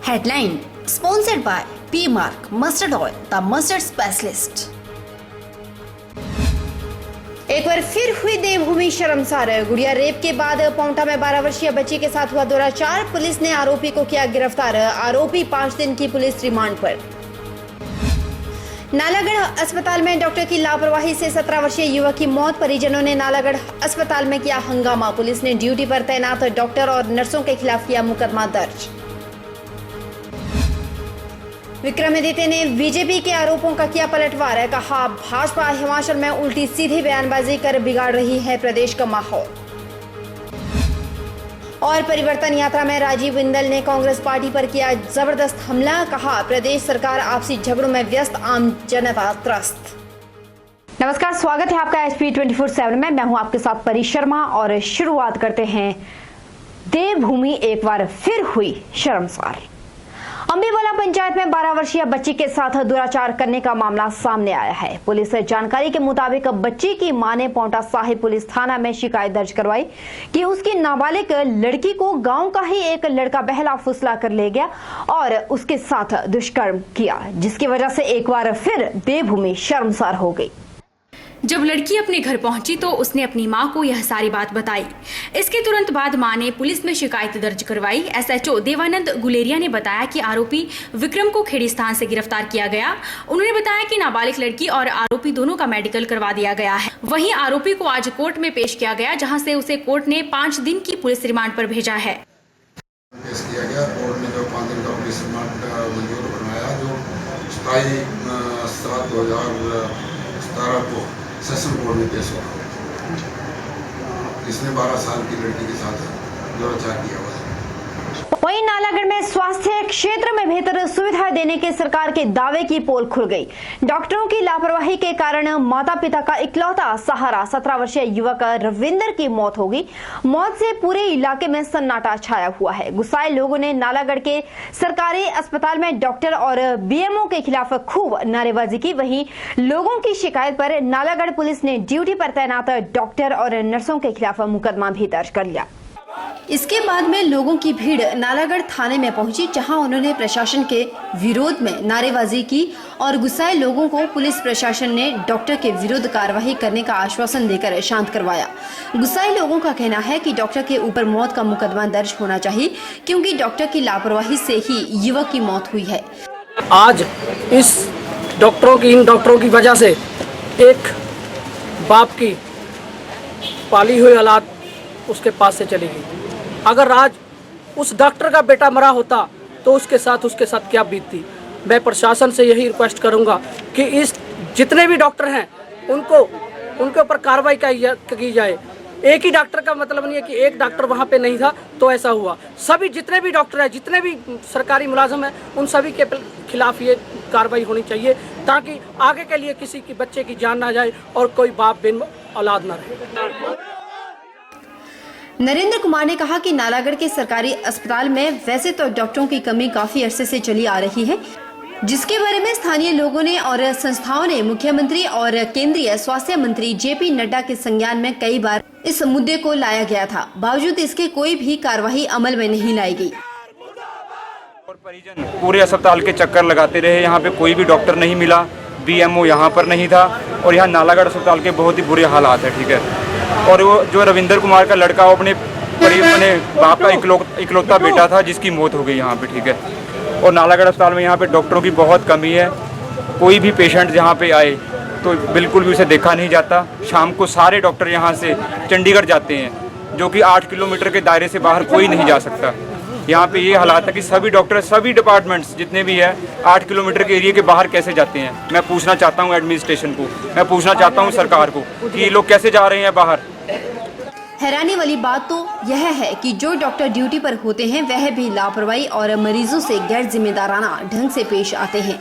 Headline sponsored by P-Mark Mustard Oil, the mustard specialist. एक बार फिर हुई देवभूमि शर्मसार। गुड़िया रेप के बाद पांवटा में 12 वर्षीय बच्ची के साथ हुआ दुराचार। पुलिस ने आरोपी को किया गिरफ्तार। आरोपी 5 दिन की पुलिस रिमांड पर। नालागढ़ अस्पताल में डॉक्टर की लापरवाही से 17 वर्षीय युवक की मौत। परिजनों ने नालागढ़ अस्पताल में किया हंगामा। पुलिस ने ड्यूटी पर तैनात डॉक्टर और नर्सों के खिलाफ किया मुकदमा दर्ज। विक्रमादित्य ने बीजेपी के आरोपों का किया पलटवार। कहा, भाजपा हिमाचल में उल्टी सीधी बयानबाजी कर बिगाड़ रही है प्रदेश का माहौल। और परिवर्तन यात्रा में राजीव बिंदल ने कांग्रेस पार्टी पर किया जबरदस्त हमला। कहा, प्रदेश सरकार आपसी झगड़ों में व्यस्त, आम जनता त्रस्त। नमस्कार, स्वागत है आपका HP 24/7 में। मैं हूं आपके साथ परी शर्मा और शुरुआत करते हैं। देवभूमि एक बार फिर हुई शर्मसार। अम्बेवाला पंचायत में 12 वर्षीय बच्ची के साथ दुराचार करने का मामला सामने आया है। पुलिस जानकारी के मुताबिक बच्ची की मां ने पांवटा साहिब पुलिस थाना में शिकायत दर्ज करवाई कि उसकी नाबालिग लड़की को गांव का ही एक लड़का बहला फुसला कर ले गया और उसके साथ दुष्कर्म किया, जिसकी वजह से एक बार फिर देवभूमि शर्मसार हो गई। जब लड़की अपने घर पहुंची तो उसने अपनी मां को यह सारी बात बताई। इसके तुरंत बाद मां ने पुलिस में शिकायत दर्ज करवाई। SHO देवानंद गुलेरिया ने बताया कि आरोपी विक्रम को खेड़ी स्थान से गिरफ्तार किया गया। उन्होंने बताया कि नाबालिग लड़की और आरोपी दोनों का मेडिकल करवा दिया गया है। वहीं आरोपी को आज कोर्ट में पेश किया गया, जहां से उसे कोर्ट ने 5 दिन की पुलिस रिमांड पर भेजा है। पेश किया गया। कोर्ट ने जो 5 दिन का पुलिस रिमांड मंजूर बनाया, जो 27/7/2017 को सेशन कोर्ट में पेश हुआ। इसने 12 साल की लड़की के साथ दुराचार किया हुआ है। वहीं नालागढ़ में स्वास्थ्य क्षेत्र में बेहतर सुविधा देने के सरकार के दावे की पोल खुल गई। डॉक्टरों की लापरवाही के कारण माता पिता का इकलौता सहारा 17 वर्षीय युवक रविंदर की मौत हो गई। मौत से पूरे इलाके में सन्नाटा छाया हुआ है। गुस्साए लोगों ने नालागढ़ के सरकारी अस्पताल में डॉक्टर और BMO के खिलाफ खूब नारेबाजी की। वहीं लोगों की शिकायत पर नालागढ़ पुलिस ने ड्यूटी पर तैनात डॉक्टर और नर्सों के खिलाफ मुकदमा भी दर्ज कर लिया। इसके बाद में लोगों की भीड़ नालागढ़ थाने में पहुंची, जहां उन्होंने प्रशासन के विरोध में नारेबाजी की और गुस्साए लोगों को पुलिस प्रशासन ने डॉक्टर के विरुद्ध कार्रवाई करने का आश्वासन देकर शांत करवाया। गुस्साए लोगों का कहना है कि डॉक्टर के ऊपर मौत का मुकदमा दर्ज होना चाहिए, क्योंकि डॉक्टर की लापरवाही से ही युवक की मौत हुई है। आज इन डॉक्टरों की वजह से एक बाप की पाली हुई औलाद उसके पास से चली गई। अगर आज उस डॉक्टर का बेटा मरा होता तो उसके साथ क्या बीतती। मैं प्रशासन से यही रिक्वेस्ट करूंगा कि इस जितने भी डॉक्टर हैं उनके ऊपर कार्रवाई की जाए। एक ही डॉक्टर का मतलब नहीं है कि एक डॉक्टर वहाँ पे नहीं था तो ऐसा हुआ। सभी जितने भी डॉक्टर हैं, जितने भी सरकारी मुलाजिम हैं, उन सभी के खिलाफ ये कार्रवाई होनी चाहिए, ताकि आगे के लिए किसी की बच्चे की जान ना जाए और कोई बाप बिन औलाद ना रहे। नरेंद्र कुमार ने कहा कि नालागढ़ के सरकारी अस्पताल में वैसे तो डॉक्टरों की कमी काफी अरसे से चली आ रही है, जिसके बारे में स्थानीय लोगों ने और संस्थाओं ने मुख्यमंत्री और केंद्रीय स्वास्थ्य मंत्री JP नड्डा के संज्ञान में कई बार इस मुद्दे को लाया गया था। बावजूद इसके कोई भी कार्रवाई अमल में नहीं लाई गई। और परिजन पूरे अस्पताल के चक्कर लगाते रहे, यहाँ पे कोई भी डॉक्टर नहीं मिला, BMO यहाँ पर नहीं था और यहाँ नालागढ़ अस्पताल के बहुत ही बुरे हालात है। ठीक है, और वो जो रविंदर कुमार का लड़का, वो अपने बाप का इकलौता बेटा था, जिसकी मौत हो गई यहाँ पे। ठीक है, और नालागढ़ अस्पताल में यहाँ पे डॉक्टरों की बहुत कमी है। कोई भी पेशेंट यहाँ पे आए तो बिल्कुल भी उसे देखा नहीं जाता। शाम को सारे डॉक्टर यहाँ से चंडीगढ़ जाते हैं, जो कि 8 किलोमीटर के दायरे से बाहर कोई नहीं जा सकता। यहाँ पे ये हालात है कि सभी डॉक्टर, सभी डिपार्टमेंट्स जितने भी है 8 किलोमीटर के एरिया के बाहर कैसे जाते हैं। मैं पूछना चाहता हूँ एडमिनिस्ट्रेशन को, मैं पूछना चाहता हूँ सरकार को कि ये लोग कैसे जा रहे हैं बाहर। हैरानी वाली बात तो यह है कि जो डॉक्टर ड्यूटी पर होते हैं वह भी लापरवाही और मरीजों से गैर जिम्मेदाराना ढंग से पेश आते हैं।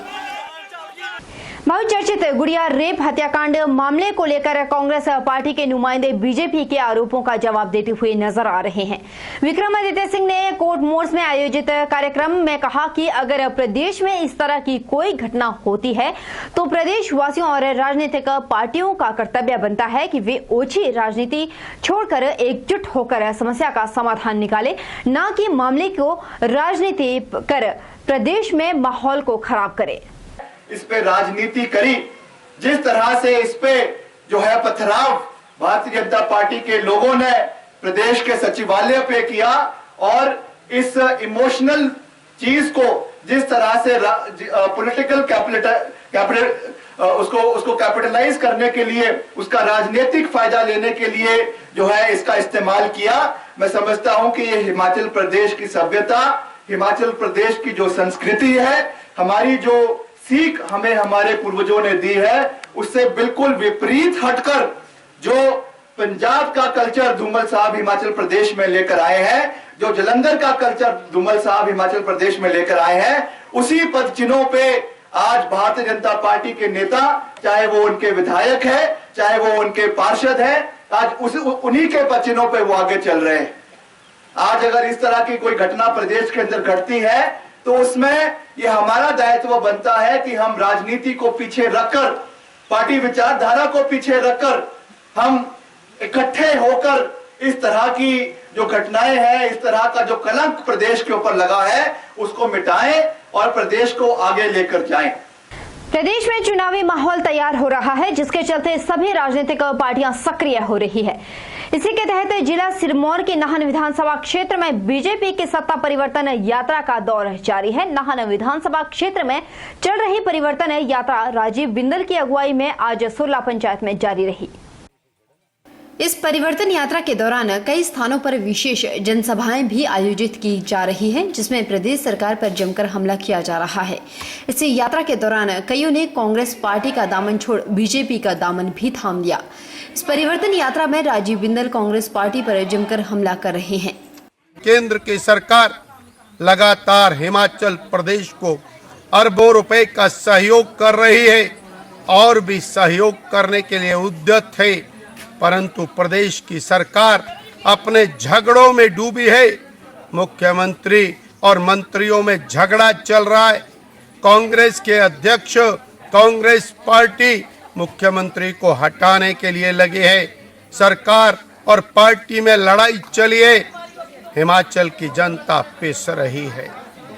बहुचर्चित गुड़िया रेप हत्याकांड मामले को लेकर कांग्रेस पार्टी के नुमाइंदे बीजेपी के आरोपों का जवाब देते हुए नजर आ रहे हैं। विक्रमादित्य सिंह ने कोर्ट मोर्स में आयोजित कार्यक्रम में कहा कि अगर प्रदेश में इस तरह की कोई घटना होती है तो प्रदेश वासियों और राजनीतिक पार्टियों का कर्तव्य बनता है कि वे ओछी राजनीति छोड़कर एकजुट होकर समस्या का समाधान निकाले, न कि मामले को राजनीति कर प्रदेश में माहौल को खराब करे। इस पे राजनीति करी, जिस तरह से इस पे जो है पथराव भारतीय जनता पार्टी के लोगों ने प्रदेश के सचिवालय पे किया और इस इमोशनल चीज को जिस तरह से पॉलिटिकल कैपिटल उसको कैपिटलाइज करने के लिए, उसका राजनीतिक फायदा लेने के लिए जो है इसका इस्तेमाल किया, मैं समझता हूं कि ये हिमाचल प्रदेश की सभ्यता, हिमाचल प्रदेश की जो संस्कृति है, हमारी जो सीख हमें हमारे पूर्वजों ने दी है, उससे बिल्कुल विपरीत हटकर जो पंजाब का कल्चर धूमल साहब हिमाचल प्रदेश में लेकर आए हैं, जो जलंधर का कल्चर धूमल साहब हिमाचल प्रदेश में लेकर आए हैं, उसी पद चिन्हों पे आज भारतीय जनता पार्टी के नेता, चाहे वो उनके विधायक है, चाहे वो उनके पार्षद है, आज उन्हीं के पद चिन्हों पे वो आगे चल रहे हैं। आज अगर इस तरह की कोई घटना प्रदेश के अंदर घटती है तो उसमें ये हमारा दायित्व बनता है कि हम राजनीति को पीछे रखकर, पार्टी विचारधारा को पीछे रखकर हम इकट्ठे होकर इस तरह की जो घटनाएं हैं, इस तरह का जो कलंक प्रदेश के ऊपर लगा है, उसको मिटाएं और प्रदेश को आगे लेकर जाएं। प्रदेश में चुनावी माहौल तैयार हो रहा है, जिसके चलते सभी राजनीतिक पार्टियां सक्रिय हो रही है। इसी के तहत जिला सिरमौर के नाहन विधानसभा क्षेत्र में बीजेपी की सत्ता परिवर्तन यात्रा का दौर जारी है। नाहन विधानसभा क्षेत्र में चल रही परिवर्तन यात्रा राजीव बिंदल की अगुवाई में आज सुरला पंचायत में जारी रही। इस परिवर्तन यात्रा के दौरान कई स्थानों पर विशेष जनसभाएं भी आयोजित की जा रही हैं, जिसमें प्रदेश सरकार पर जमकर हमला किया जा रहा है। इस यात्रा के दौरान कईयों ने कांग्रेस पार्टी का दामन छोड़ बीजेपी का दामन भी थाम लिया। इस परिवर्तन यात्रा में राजीव बिंदल कांग्रेस पार्टी पर जमकर हमला कर रहे हैं। केंद्र की सरकार लगातार हिमाचल प्रदेश को अरबों रुपए का सहयोग कर रही है और भी सहयोग करने के लिए उद्यत है, परंतु प्रदेश की सरकार अपने झगड़ों में डूबी है। मुख्यमंत्री और मंत्रियों में झगड़ा चल रहा है। कांग्रेस के अध्यक्ष, कांग्रेस पार्टी मुख्यमंत्री को हटाने के लिए लगी है। सरकार और पार्टी में लड़ाई चली है। हिमाचल की जनता पिस रही है,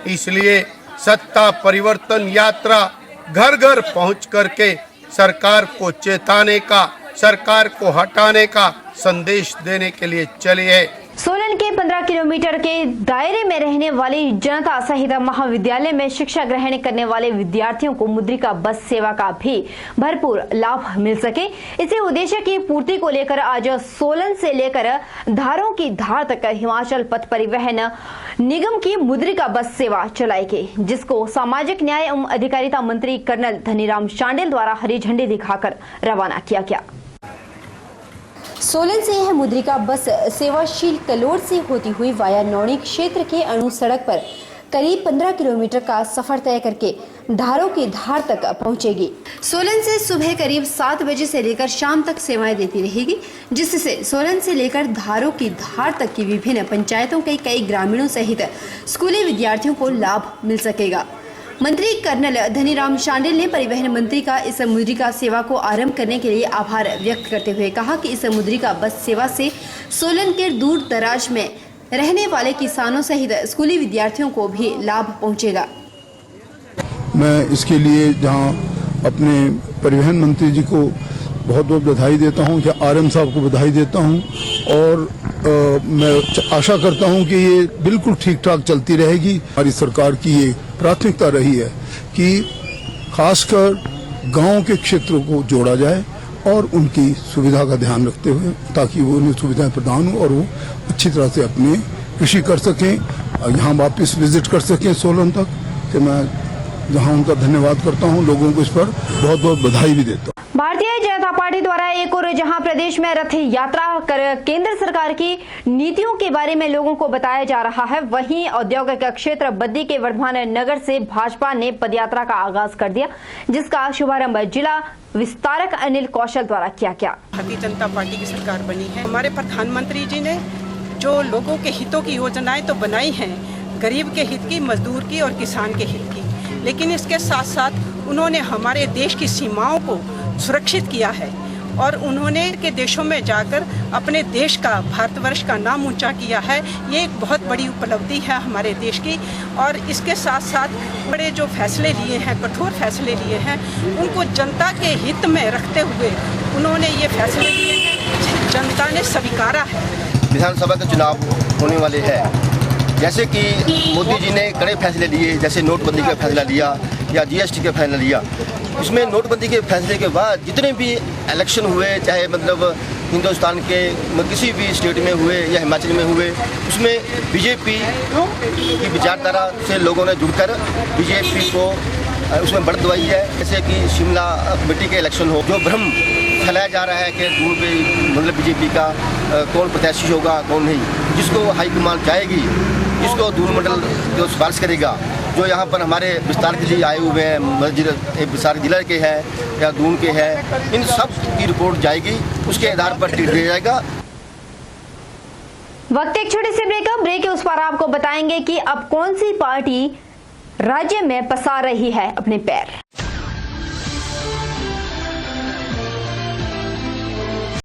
इसलिए सत्ता परिवर्तन यात्रा घर घर पहुंच करके सरकार को चेताने का, सरकार को हटाने का संदेश देने के लिए चली है। सोलन के 15 किलोमीटर के दायरे में रहने वाली जनता सहित महाविद्यालय में शिक्षा ग्रहण करने वाले विद्यार्थियों को मुद्रिका बस सेवा का भी भरपूर लाभ मिल सके, इसी उद्देश्य की पूर्ति को लेकर आज सोलन से लेकर धारों की धार तक हिमाचल पथ परिवहन निगम की मुद्रिका बस सेवा चलाई गई, जिसको सामाजिक न्याय एवं अधिकारिता मंत्री कर्नल धनीराम शांडिल द्वारा हरी झंडी दिखाकर रवाना किया गया। सोलन से यह मुद्रिका बस सेवाशील कलोर से होती हुई वाया नौणी क्षेत्र के अणु सड़क पर करीब 15 किलोमीटर का सफर तय करके धारों की धार तक पहुंचेगी। सोलन से सुबह करीब 7 बजे से लेकर शाम तक सेवाएं देती रहेगी, जिससे सोलन से लेकर धारों की धार तक की विभिन्न पंचायतों के कई ग्रामीणों सहित स्कूली विद्यार्थियों को लाभ मिल सकेगा। मंत्री कर्नल धनीराम शांडिल ने परिवहन मंत्री का इस मुद्रिका सेवा को आरंभ करने के लिए आभार व्यक्त करते हुए कहा कि इस मुद्रिका बस सेवा से सोलन के दूर दराज में रहने वाले किसानों सहित स्कूली विद्यार्थियों को भी लाभ पहुंचेगा। मैं इसके लिए जहां अपने परिवहन मंत्री जी को बहुत बहुत बधाई देता हूं, या आरएम साहब को बधाई देता हूं, और मैं आशा करता हूं कि ये बिल्कुल ठीक ठाक चलती रहेगी। हमारी सरकार की ये प्राथमिकता रही है कि खासकर गांव के क्षेत्रों को जोड़ा जाए और उनकी सुविधा का ध्यान रखते हुए, ताकि वो उन्हें सुविधाएं प्रदान हो और वो अच्छी तरह से अपने कृषि कर सकें, यहाँ वापस विजिट कर सकें सोलन तक। कि मैं जहाँ उनका धन्यवाद करता हूँ, लोगों को इस पर बहुत बहुत बधाई भी देता हूँ। भारतीय जनता पार्टी द्वारा एक और जहां प्रदेश में रथ यात्रा कर केंद्र सरकार की नीतियों के बारे में लोगों को बताया जा रहा है, वहीं औद्योगिक क्षेत्र बद्दी के वर्धमान नगर से भाजपा ने पदयात्रा का आगाज कर दिया, जिसका शुभारंभ जिला विस्तारक अनिल कौशल द्वारा किया गया। भारतीय जनता पार्टी की सरकार बनी है। हमारे प्रधानमंत्री जी ने जो लोगों के हितों की योजनाएं तो बनाई हैं, गरीब के हित की, मजदूर की और किसान के हित की, लेकिन इसके साथ साथ उन्होंने हमारे देश की सीमाओं को सुरक्षित किया है और उन्होंने के देशों में जाकर अपने देश का, भारतवर्ष का नाम ऊंचा किया है। ये एक बहुत बड़ी उपलब्धि है हमारे देश की। और इसके साथ साथ बड़े जो फैसले लिए हैं, कठोर फैसले लिए हैं, उनको जनता के हित में रखते हुए उन्होंने ये फैसले लिए हैं जिसे जनता ने स्वीकारा है। विधानसभा के चुनाव होने वाले हैं, जैसे कि मोदी जी ने कड़े फैसले लिए, जैसे नोटबंदी का फैसला लिया या जीएसटी का फैसला लिया। उसमें नोटबंदी के फैसले के बाद जितने भी इलेक्शन हुए, चाहे मतलब हिंदुस्तान के किसी भी स्टेट में हुए या हिमाचल में हुए, उसमें बीजेपी की विचारधारा से लोगों ने जुड़कर बीजेपी को उसमें बढ़त दवाई है। जैसे कि शिमला कमेटी के इलेक्शन हो, जो भ्रम फैलाया जा रहा है कि दूर पे मतलब बीजेपी का कौन प्रत्याशी होगा कौन नहीं, जिसको हाईकमान चाहेगी, जिसको दूर मंडल जो सिफारिश करेगा, जो यहाँ पर हमारे विस्तार के लिए आए हुए हैं, विस्तार जिला के हैं या दून के हैं, इन सब की रिपोर्ट जाएगी, उसके आधार पर टिकट दिया जाएगा। वक्त एक छोटे से ब्रेक के उस पर आपको बताएंगे कि अब कौन सी पार्टी राज्य में पसार रही है अपने पैर।